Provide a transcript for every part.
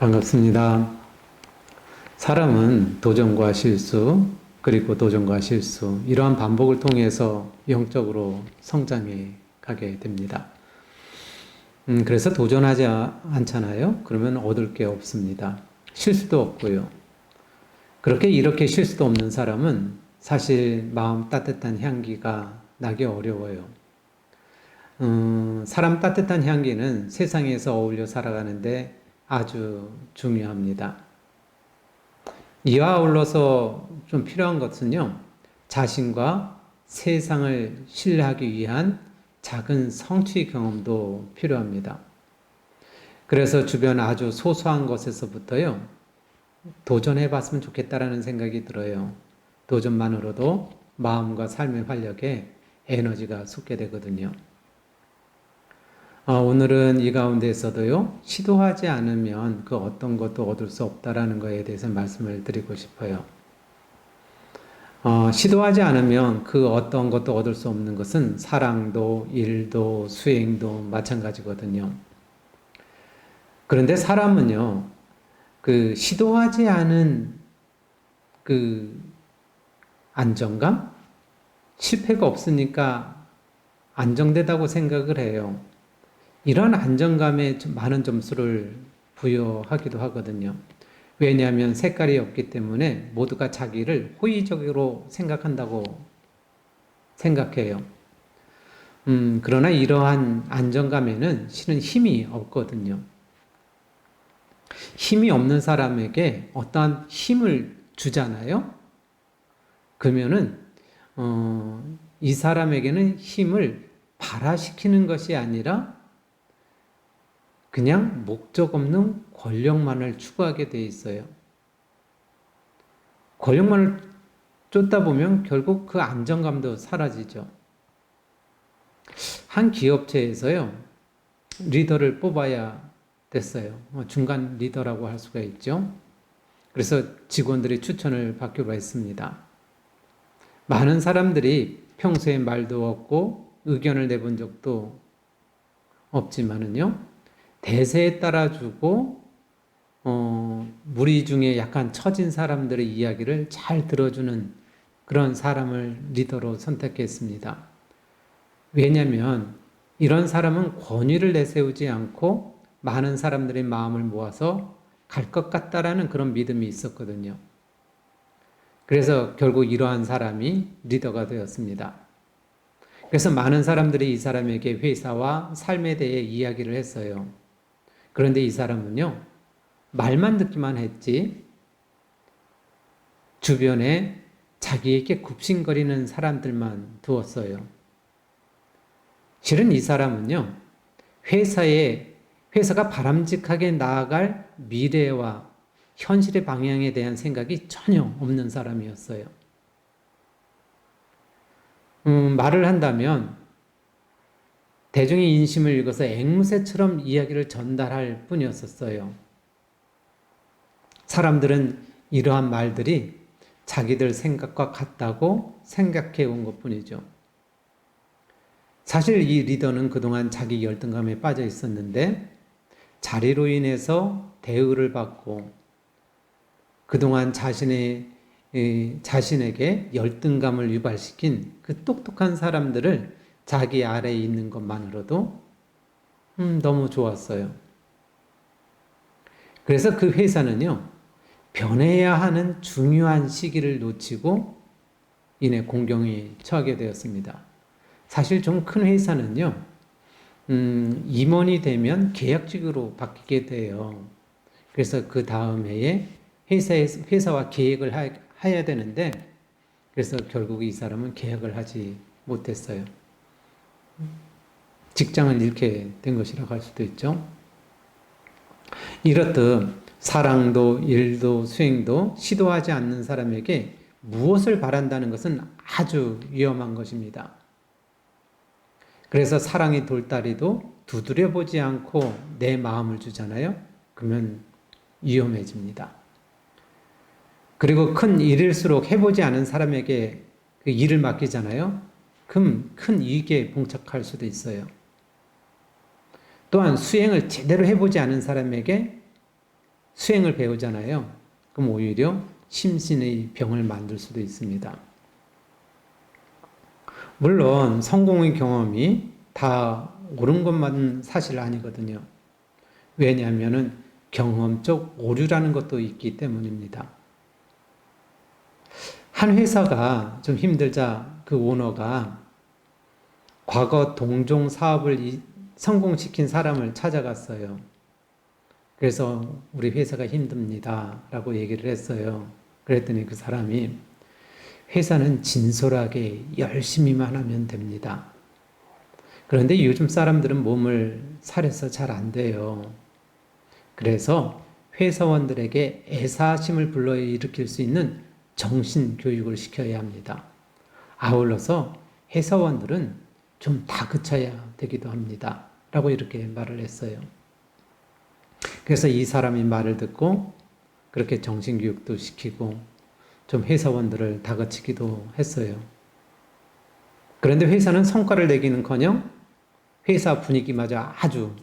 반갑습니다. 사람은 도전과 실수, 그리고 도전과 실수, 이러한 반복을 통해서 영적으로 성장해 가게 됩니다. 그래서 도전하지 않잖아요? 그러면 얻을 게 없습니다. 실수도 없고요. 이렇게 실수도 없는 사람은 사실 마음 따뜻한 향기가 나기 어려워요. 사람 따뜻한 향기는 세상에서 어울려 살아가는데 아주 중요합니다. 이와 아울러서 좀 필요한 것은요, 자신과 세상을 신뢰하기 위한 작은 성취 경험도 필요합니다. 그래서 주변 아주 소소한 것에서부터요, 도전해 봤으면 좋겠다라는 생각이 들어요. 도전만으로도 마음과 삶의 활력에 에너지가 솟게 되거든요. 오늘은 이 가운데에서도요, 시도하지 않으면 그 어떤 것도 얻을 수 없다라는 것에 대해서 말씀을 드리고 싶어요. 시도하지 않으면 그 어떤 것도 얻을 수 없는 것은 사랑도, 일도, 수행도 마찬가지거든요. 그런데 사람은요, 그 시도하지 않은 그 안정감? 실패가 없으니까 안정되다고 생각을 해요. 이런 안정감에 많은 점수를 부여하기도 하거든요. 왜냐하면 색깔이 없기 때문에 모두가 자기를 호의적으로 생각한다고 생각해요. 그러나 이러한 안정감에는 실은 힘이 없거든요. 힘이 없는 사람에게 어떠한 힘을 주잖아요? 그러면은, 이 사람에게는 힘을 발화시키는 것이 아니라 그냥 목적 없는 권력만을 추구하게 돼 있어요. 권력만을 쫓다 보면 결국 그 안정감도 사라지죠. 한 기업체에서요, 리더를 뽑아야 됐어요. 중간 리더라고 할 수가 있죠. 그래서 직원들이 추천을 받기로 했습니다. 많은 사람들이 평소에 말도 없고 의견을 내본 적도 없지만은요, 대세에 따라주고 무리 중에 약간 처진 사람들의 이야기를 잘 들어주는 그런 사람을 리더로 선택했습니다. 왜냐하면 이런 사람은 권위를 내세우지 않고 많은 사람들의 마음을 모아서 갈 것 같다라는 그런 믿음이 있었거든요. 그래서 결국 이러한 사람이 리더가 되었습니다. 그래서 많은 사람들이 이 사람에게 회사와 삶에 대해 이야기를 했어요. 그런데 이 사람은요, 말만 듣기만 했지, 주변에 자기에게 굽신거리는 사람들만 두었어요. 실은 이 사람은요, 회사가 바람직하게 나아갈 미래와 현실의 방향에 대한 생각이 전혀 없는 사람이었어요. 말을 한다면, 대중의 인심을 읽어서 앵무새처럼 이야기를 전달할 뿐이었어요. 사람들은 이러한 말들이 자기들 생각과 같다고 생각해 온 것 뿐이죠. 사실 이 리더는 그동안 자기 열등감에 빠져 있었는데 자리로 인해서 대우를 받고 그동안 자신에게 열등감을 유발시킨 그 똑똑한 사람들을 자기 아래에 있는 것만으로도 너무 좋았어요. 그래서 그 회사는요, 변해야 하는 중요한 시기를 놓치고 이내 공경에 처하게 되었습니다. 사실 좀 큰 회사는요, 임원이 되면 계약직으로 바뀌게 돼요. 그래서 그 다음 해에 회사와 계획을 해야 되는데, 그래서 결국 이 사람은 계약을 하지 못했어요. 직장을 잃게 된 것이라고 할 수도 있죠. 이렇듯 사랑도 일도 수행도 시도하지 않는 사람에게 무엇을 바란다는 것은 아주 위험한 것입니다. 그래서 사랑의 돌다리도 두드려보지 않고 내 마음을 주잖아요. 그러면 위험해집니다. 그리고 큰 일일수록 해보지 않은 사람에게 그 일을 맡기잖아요. 그럼 큰 이익에 봉착할 수도 있어요. 또한 수행을 제대로 해보지 않은 사람에게 수행을 배우잖아요. 그럼 오히려 심신의 병을 만들 수도 있습니다. 물론 성공의 경험이 다 옳은 것만 사실 아니거든요. 왜냐하면 경험적 오류라는 것도 있기 때문입니다. 한 회사가 좀 힘들자 그 오너가 과거 동종 사업을 성공시킨 사람을 찾아갔어요. 그래서 우리 회사가 힘듭니다 라고 얘기를 했어요. 그랬더니 그 사람이 회사는 진솔하게 열심히만 하면 됩니다. 그런데 요즘 사람들은 몸을 사려서 잘 안 돼요. 그래서 회사원들에게 애사심을 불러일으킬 수 있는 정신교육을 시켜야 합니다. 아울러서 회사원들은 좀 다그쳐야 되기도 합니다. 라고 이렇게 말을 했어요. 그래서 이 사람이 말을 듣고 그렇게 정신교육도 시키고 좀 회사원들을 다그치기도 했어요. 그런데 회사는 성과를 내기는커녕 회사 분위기마저 아주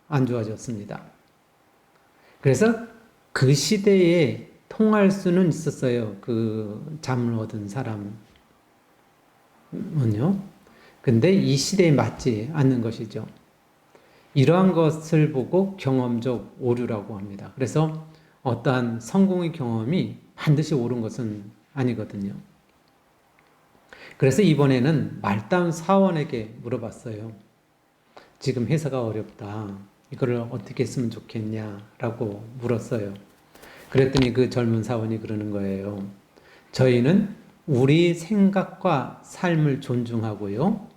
안 좋아졌습니다. 그래서 그 시대에 통할 수는 있었어요. 그 잠을 얻은 사람은요. 근데 이 시대에 맞지 않는 것이죠. 이러한 것을 보고 경험적 오류라고 합니다. 그래서 어떠한 성공의 경험이 반드시 옳은 것은 아니거든요. 그래서 이번에는 말단 사원에게 물어봤어요. 지금 회사가 어렵다. 이거를 어떻게 했으면 좋겠냐라고 물었어요. 그랬더니 그 젊은 사원이 그러는 거예요. 저희는 우리 생각과 삶을 존중하고요.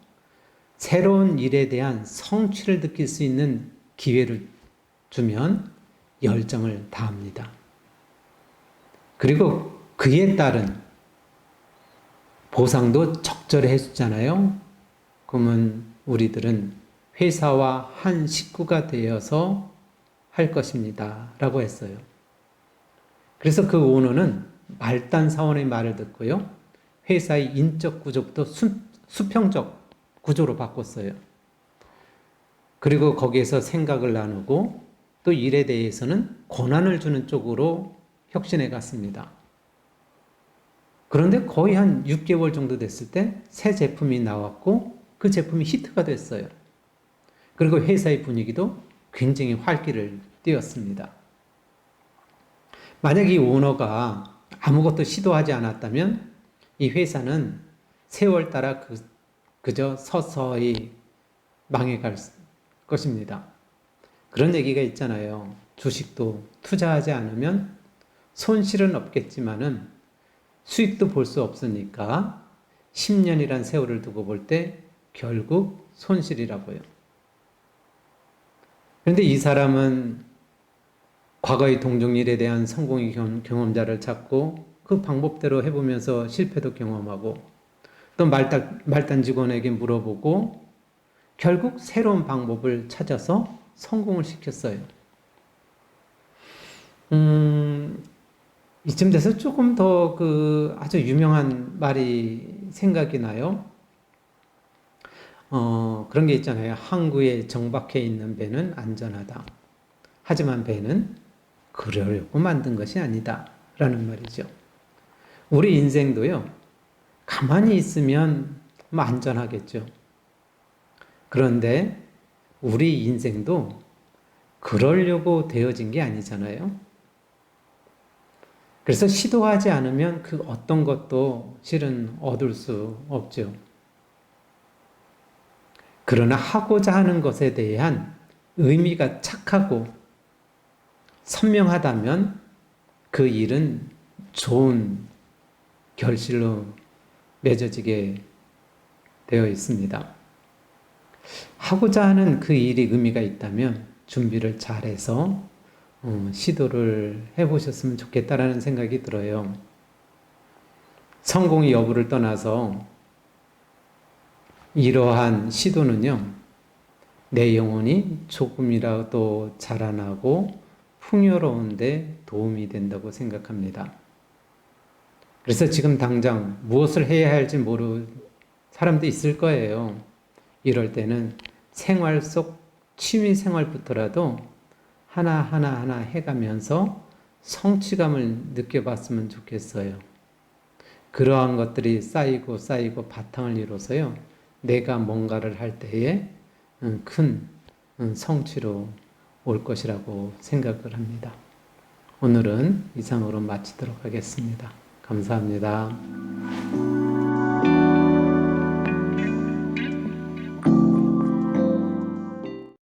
새로운 일에 대한 성취를 느낄 수 있는 기회를 주면 열정을 다합니다. 그리고 그에 따른 보상도 적절히 해주잖아요. 그러면 우리들은 회사와 한 식구가 되어서 할 것입니다. 라고 했어요. 그래서 그 오너는 말단 사원의 말을 듣고요. 회사의 인적 구조부터 수평적 구조로 바꿨어요. 그리고 거기에서 생각을 나누고 또 일에 대해서는 권한을 주는 쪽으로 혁신해 갔습니다. 그런데 거의 한 6개월 정도 됐을 때 새 제품이 나왔고 그 제품이 히트가 됐어요. 그리고 회사의 분위기도 굉장히 활기를 띄었습니다. 만약 이 오너가 아무것도 시도하지 않았다면 이 회사는 세월 따라 그저 서서히 망해갈 것입니다. 그런 얘기가 있잖아요. 주식도 투자하지 않으면 손실은 없겠지만은 수익도 볼 수 없으니까 10년이란 세월을 두고 볼 때 결국 손실이라고요. 그런데 이 사람은 과거의 동종일에 대한 성공의 경험자를 찾고 그 방법대로 해보면서 실패도 경험하고 또 말단 직원에게 물어보고 결국 새로운 방법을 찾아서 성공을 시켰어요. 이쯤 돼서 조금 더 그 아주 유명한 말이 생각이 나요. 그런 게 있잖아요. 항구에 정박해 있는 배는 안전하다. 하지만 배는 그러려고 만든 것이 아니다. 라는 말이죠. 우리 인생도요, 가만히 있으면 안전하겠죠. 그런데 우리 인생도 그러려고 되어진 게 아니잖아요. 그래서 시도하지 않으면 그 어떤 것도 실은 얻을 수 없죠. 그러나 하고자 하는 것에 대한 의미가 착하고 선명하다면 그 일은 좋은 결실로 맺어지게 되어 있습니다. 하고자 하는 그 일이 의미가 있다면 준비를 잘해서 시도를 해보셨으면 좋겠다라는 생각이 들어요. 성공의 여부를 떠나서 이러한 시도는요, 내 영혼이 조금이라도 자라나고 풍요로운데 도움이 된다고 생각합니다. 그래서 지금 당장 무엇을 해야 할지 모르는 사람도 있을 거예요. 이럴 때는 생활 속 취미 생활부터라도 하나하나 해가면서 성취감을 느껴봤으면 좋겠어요. 그러한 것들이 쌓이고 바탕을 이뤄서요. 내가 뭔가를 할 때에 큰 성취로 올 것이라고 생각을 합니다. 오늘은 이상으로 마치도록 하겠습니다. 감사합니다.